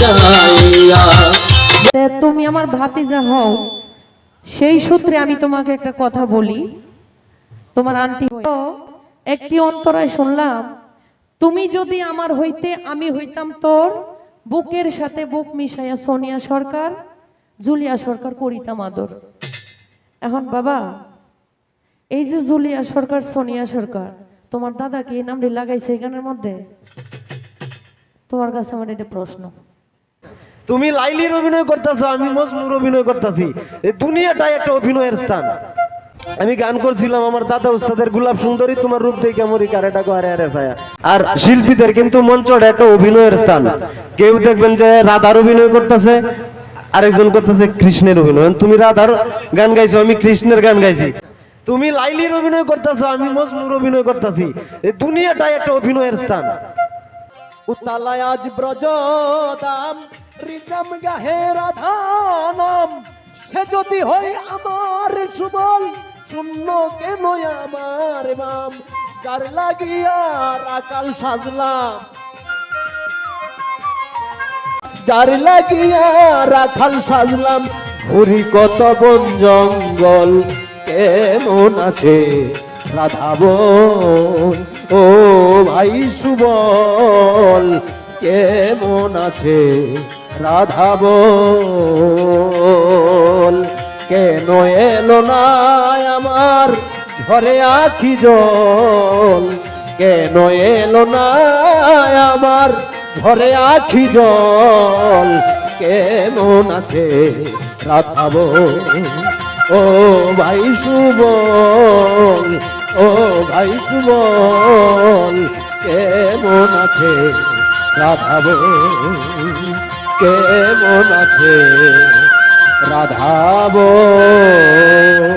যাইয়া। তুমি আমার ভাতিজা হও, সেই সূত্রে আমি তোমাকে একটা কথা বলি। তোমার আন্টি একটি অন্তরায় শুনলাম, তুমি যদি আমার হইতে আমি হইতাম তোর, বুকের সাথে বুক মিশাইয়া সোনিয়া সরকার জুলিয়া সরকার করিতাম আদর। এখন বাবা, এই যে জুলিয়া সরকার সোনিয়া সরকার, তোমার দাদা কি এই নামটি লাগাইছে এই গানের মধ্যে? তোমার কাছে আমার এটা প্রশ্ন। তুমি লাইলির অভিনয় করতেছো, আমি মজনুর অভিনয় করতেছি। এই দুনিয়াটাই একটা অভিনয়ের স্থান। আমি গান করছিলাম আমার দাদা উস্তাদের গোলাপ সুন্দরী তোমার রূপ দেখে মরি কারেটা গো আরে আরে ছায়া। আর শিল্পীদের কিন্তু মঞ্চটা একটা অভিনয়ের স্থান। কেউ দেখবেন যে রাধার অভিনয় করতেছে, আরেকজন করতেছে কৃষ্ণের অভিনয়। তুমি রাধার গান গাইছো, আমি কৃষ্ণের গান গাইছি। তুমি লাইলির অভিনয় করতেছো, আমি মজনুর অভিনয় করতেছি। এই দুনিয়াটাই একটা অভিনয়ের স্থান। উতালায় আজ ব্রজদাম রিদম গাহে রাধানাম, সে যদি হয় আমার সুবল, শূন্য কেন আমার বাম, যার লাগিয়া রাকাল সাজলাম, যার লাগিয়া রাখাল সাজলাম, ঘুরি কত বন জঙ্গল, কেমন আছে রাধা বোন, ও ভাই সুবল, কেমন আছে রাধা বোন, কেন এলো না আমার ঝরে আখি জল, কেন এলো না আমার ঝরে আখি জল, কেমন আছে রাধা বোন, ও ভাই সুবল, ও ভাই সুবল, কেমন আছে রাধা বোন, কেমন আছে রাধা বোন।